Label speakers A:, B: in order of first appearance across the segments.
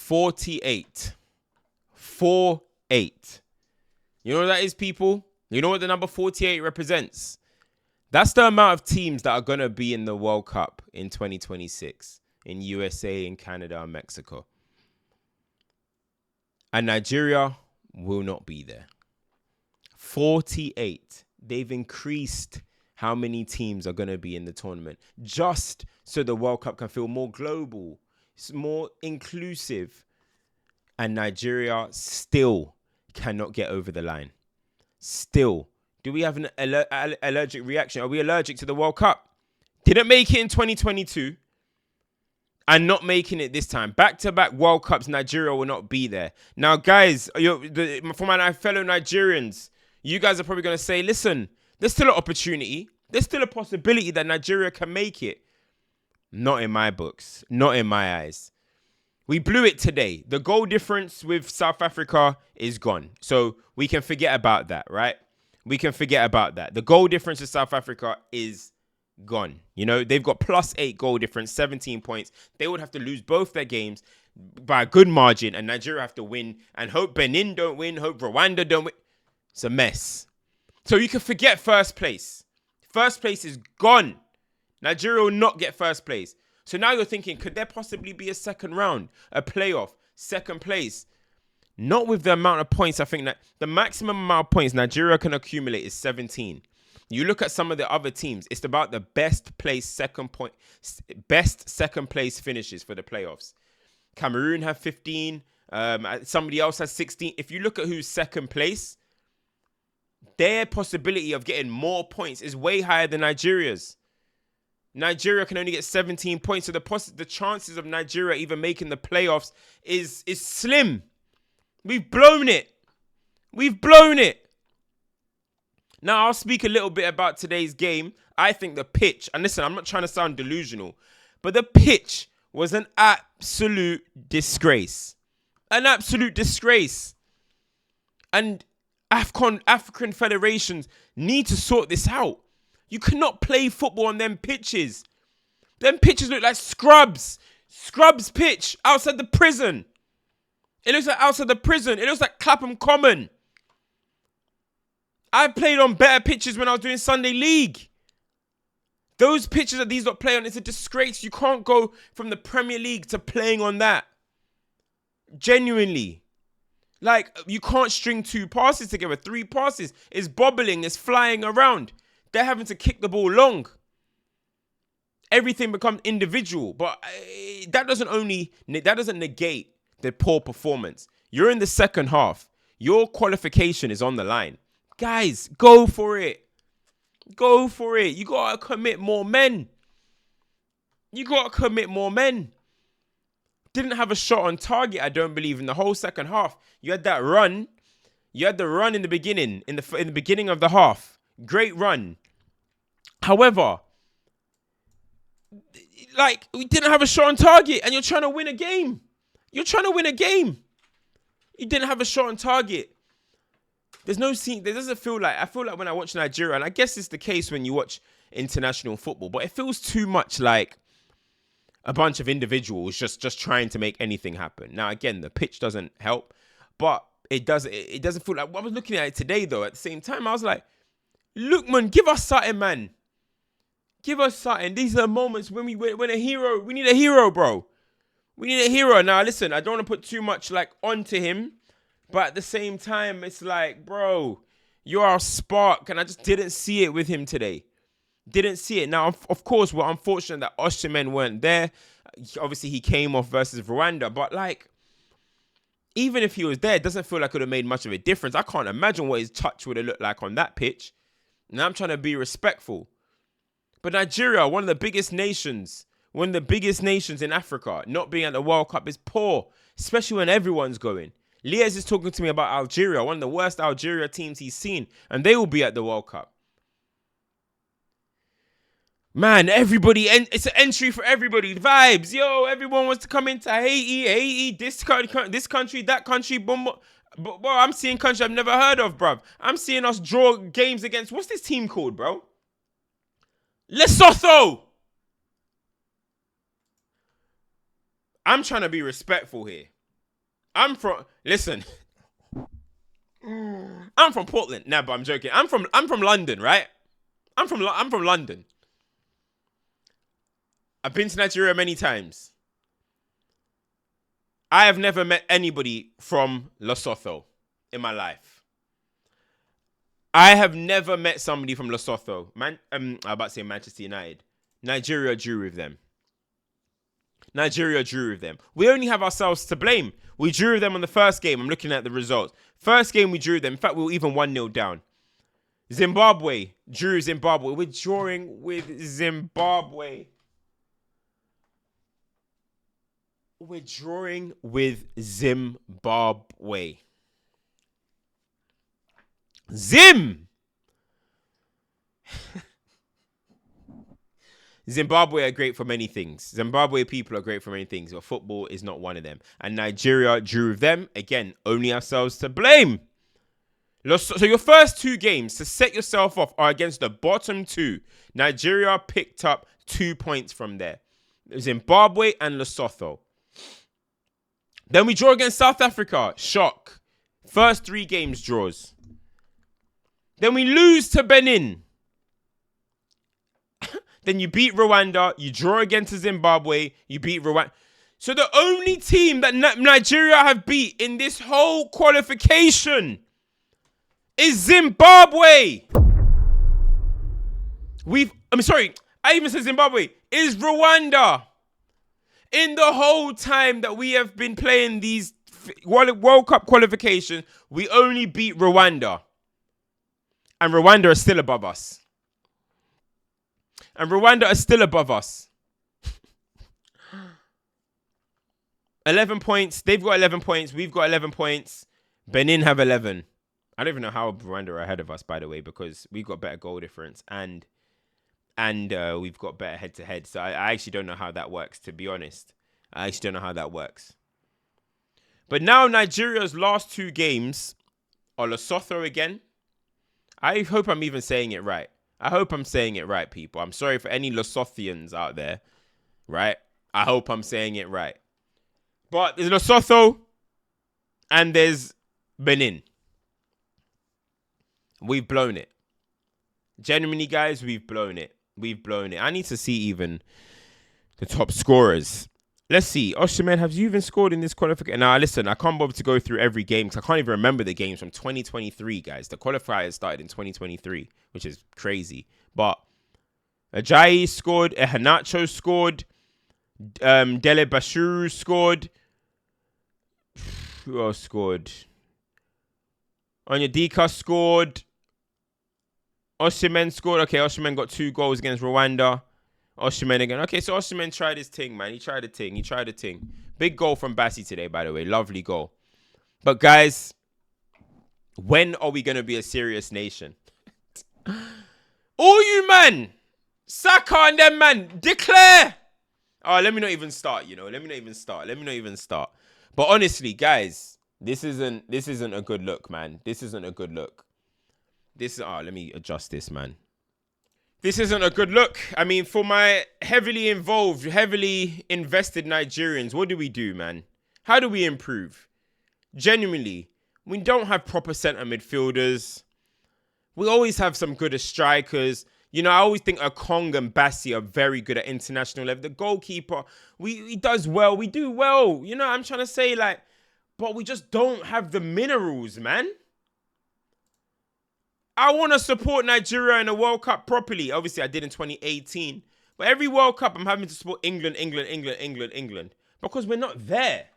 A: 48. 48. You know what that is, people? You know what the number 48 represents? That's the amount of teams that are going to be in the World Cup in 2026 in USA, in Canada, and Mexico. And Nigeria will not be there. 48. They've increased how many teams are going to be in the tournament just so the World Cup can feel more global, it's more inclusive. And Nigeria still cannot get over the line. Still. Do we have an allergic reaction? Are we allergic to the World Cup? Didn't make it in 2022 and not making it this time. Back-to-back World Cups, Nigeria will not be there. Now, guys, for my fellow Nigerians, you guys are probably going to say, listen, there's still an opportunity. There's still a possibility that Nigeria can make it. Not in my books. Not in my eyes. We blew it today. The goal difference with South Africa is gone. So we can forget about that, right? We can forget about that. The goal difference with South Africa is gone. You know, they've got +8 goal difference, 17 points. They would have to lose both their games by a good margin, and Nigeria have to win and hope Benin don't win, hope Rwanda don't win. It's a mess. So you can forget first place. First place is gone. Nigeria will not get first place. So now you're thinking, could there possibly be a second round, a playoff, second place? Not with the amount of points. I think that the maximum amount of points Nigeria can accumulate is 17. You look at some of the other teams, it's about the best second place finishes for the playoffs. Cameroon have 15. Somebody else has 16. If you look at who's second place, their possibility of getting more points is way higher than Nigeria's. Nigeria can only get 17 points, so the chances of Nigeria even making the playoffs is slim. We've blown it. We've blown it. Now, I'll speak a little bit about today's game. I think the pitch, and listen, I'm not trying to sound delusional, but the pitch was an absolute disgrace. An absolute disgrace. And African federations need to sort this out. You cannot play football on them pitches. Them pitches look like scrubs. Scrubs pitch outside the prison. It looks like outside the prison. It looks like Clapham Common. I played on better pitches when I was doing Sunday League. Those pitches that these lot play on, it's a disgrace. You can't go from the Premier League to playing on that. Genuinely. Like, you can't string 2 passes together, 3 passes. It's bobbling, it's flying around. They're having to kick the ball long. Everything becomes individual. But that doesn't negate the poor performance. You're in the second half. Your qualification is on the line. Guys, go for it. Go for it. You got to commit more men. Didn't have a shot on target, I don't believe, in the whole second half. You had that run. You had the run in the beginning, in the beginning of the half. Great run. However, like, we didn't have a shot on target, and you're trying to win a game. You didn't have a shot on target. There doesn't feel like, I feel like when I watch Nigeria, and I guess it's the case when you watch international football, but it feels too much like a bunch of individuals just trying to make anything happen. Now, again, the pitch doesn't help, but it doesn't feel like, I was looking at it today, though, at the same time, I was like, look, man, give us something, man. Give us something. These are the moments when we need a hero, bro. We need a hero. Now, listen, I don't want to put too much, like, onto him, but at the same time, it's like, bro, you're our spark, and I just didn't see it with him today. Didn't see it. Now, of course, we're unfortunate that Osimhen weren't there. Obviously, he came off versus Rwanda, but, like, even if he was there, it doesn't feel like it would have made much of a difference. I can't imagine what his touch would have looked like on that pitch. And I'm trying to be respectful. But Nigeria, one of the biggest nations in Africa, not being at the World Cup is poor, especially when everyone's going. Liaz is talking to me about Algeria, one of the worst Algeria teams he's seen, and they will be at the World Cup. Man, everybody, it's an entry for everybody. Vibes, yo, everyone wants to come into Haiti, this country, that country, boom. But, bro, I'm seeing countries I've never heard of, bruv. I'm seeing us draw games against, what's this team called, bro? Lesotho! I'm trying to be respectful here. Listen, I'm from Portland. Nah, but I'm joking. I'm from London, right? I'm from London. I've been to Nigeria many times. I have never met anybody from Lesotho in my life. I have never met somebody from Lesotho. I'm about to say Manchester United. Nigeria drew with them. We only have ourselves to blame. We drew with them on the first game. I'm looking at the results. First game we drew them. In fact, we were even 1-0 down. Zimbabwe drew Zimbabwe. We're drawing with Zimbabwe. We're drawing with Zimbabwe. Zimbabwe are great for many things. Zimbabwe people are great for many things, but football is not one of them. And Nigeria drew with them. Again, only ourselves to blame. So your first 2 games to set yourself off are against the bottom 2. Nigeria picked up 2 points from there. Zimbabwe and Lesotho. Then we draw against South Africa. Shock. First 3 games draws. Then we lose to Benin. Then you beat Rwanda. You draw against Zimbabwe. You beat Rwanda. So the only team that Nigeria have beat in this whole qualification is Zimbabwe. I even said Zimbabwe. Is Rwanda. In the whole time that we have been playing these World Cup qualifications, we only beat Rwanda. And Rwanda are still above us. 11 points. They've got 11 points. We've got 11 points. Benin have 11. I don't even know how Rwanda are ahead of us, by the way, because we've got better goal difference and we've got better head-to-head. So I actually don't know how that works, to be honest. But now Nigeria's last 2 games are Lesotho again. I hope I'm even saying it right. People. I'm sorry for any Lesothians out there, right? I hope I'm saying it right. But there's Lesotho and there's Benin. We've blown it. Genuinely, guys, we've blown it. I need to see even the top scorers. Let's see. Osimhen, have you even scored in this qualification? Now, listen, I can't bother to go through every game because I can't even remember the games from 2023, guys. The qualifiers started in 2023, which is crazy. But Ajayi scored. Ehanacho scored. Dele Bashuru scored. Who else scored? Onyedika scored. Osimhen scored. Okay, Osimhen got 2 goals against Rwanda. Osimhen again. Okay, so Osimhen tried his thing, man. He tried a thing. Big goal from Bassi today, by the way. Lovely goal. But guys, when are we going to be a serious nation? All you, man. Saka and them, man. Declare. Oh, let me not even start, Let me not even start. But honestly, guys, this isn't a good look, man. Let me adjust this, man. This isn't a good look. I mean, for my heavily involved, heavily invested Nigerians, what do we do, man? How do we improve? Genuinely, we don't have proper centre midfielders. We always have some good strikers. I always think Okong and Bassi are very good at international level. The goalkeeper, he does well. We do well. I'm trying to say, but we just don't have the minerals, man. I want to support Nigeria in a World Cup properly. Obviously, I did in 2018. But every World Cup, I'm having to support England. Because we're not there.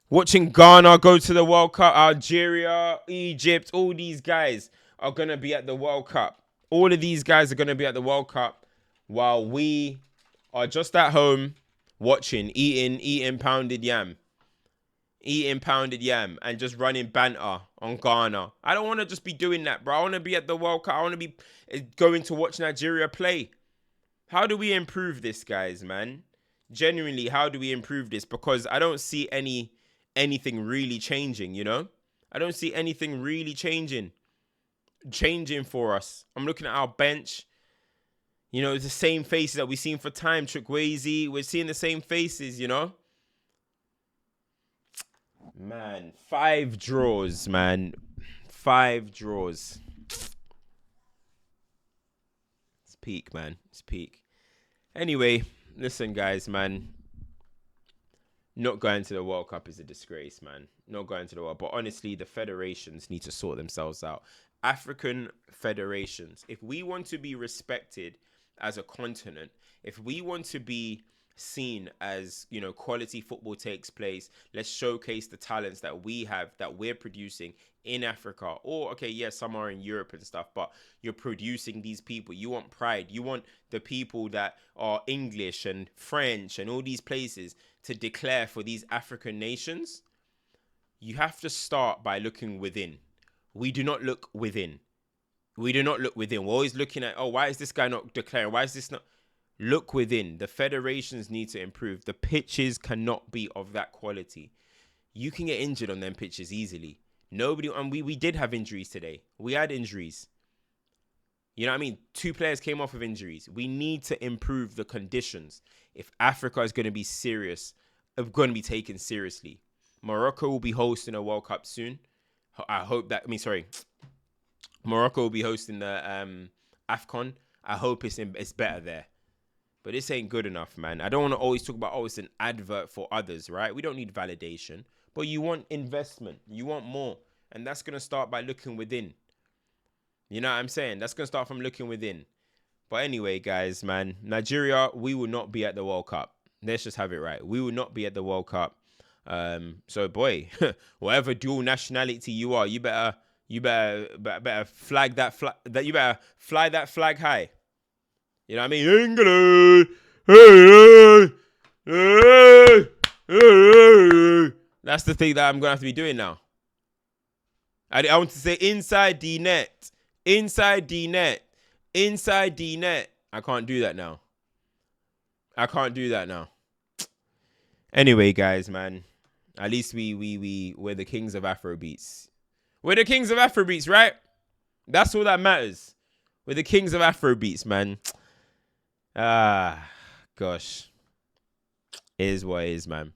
A: Watching Ghana go to the World Cup, Algeria, Egypt, all these guys are going to be at the World Cup. All of these guys are going to be at the World Cup while we are just at home watching, eating pounded yam. And just running banter on Ghana. I don't want to just be doing that, bro. I want to be at the World Cup. I want to be going to watch Nigeria play. How do we improve this, guys, man? Genuinely, how do we improve this? Because I don't see anything really changing, I don't see anything really changing for us. I'm looking at our bench. You know, it's the same faces that we've seen for time. Chukwueze, we're seeing the same faces, you know? Man, 5 draws, man. 5 draws. It's peak, man. It's peak. Anyway, listen, guys, man. Not going to the World Cup is a disgrace, man. Not going to the World. But honestly, the federations need to sort themselves out. African federations. If we want to be respected as a continent, if we want to be seen as, you know, quality football takes place, let's showcase the talents that we have, that we're producing in Africa. Or, okay, yes, some are in Europe and stuff, but you're producing these people. You want pride. You want the people that are English and French and all these places to declare for these African nations. You have to start by looking within. We do not look within. We do not look within. We're always looking at, oh, why is this guy not declaring? Why is this not? Look within. The federations need to improve. The pitches cannot be of that quality. You can get injured on them pitches easily. Nobody, and we did have injuries today. We had injuries. You know what I mean? 2 players came off of injuries. We need to improve the conditions if Africa is going to be serious, going to be taken seriously. Morocco will be hosting a World Cup soon. I hope that, Morocco will be hosting the AFCON. I hope it's better there. But this ain't good enough, man. I don't want to always talk about, oh, it's an advert for others, right? We don't need validation. But you want investment. You want more. And that's going to start by looking within. You know what I'm saying? That's going to start from looking within. But anyway, guys, man, Nigeria, we will not be at the World Cup. Let's just have it right. We will not be at the World Cup. So, boy, whatever dual nationality you are, you better flag that flag. You better fly that flag high. You know what I mean? England. That's the thing that I'm going to have to be doing now. I want to say inside the net. Inside the net. Inside the net. I can't do that now. Anyway, guys, man. At least we're the kings of Afrobeats. We're the kings of Afrobeats, right? That's all that matters. We're the kings of Afrobeats, man. Gosh. It is what it is, man.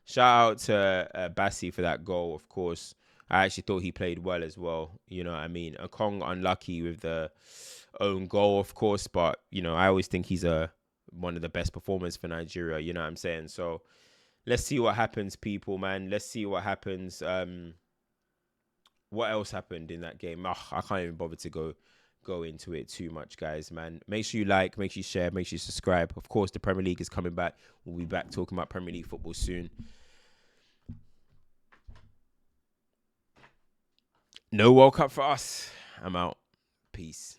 A: Shout out to Bassi for that goal, of course. I actually thought he played well as well. You know what I mean? Okong unlucky with the own goal, of course. But, you know, I always think he's one of the best performers for Nigeria. You know what I'm saying? So, let's see what happens, people, man. Let's see what happens. What else happened in that game? I can't even bother to go into it too much, guys, man. Make sure you like, make sure you share, make sure you subscribe. Of course, the Premier League is coming back. We'll be back talking about Premier League football soon. No World Cup for us. I'm out. Peace.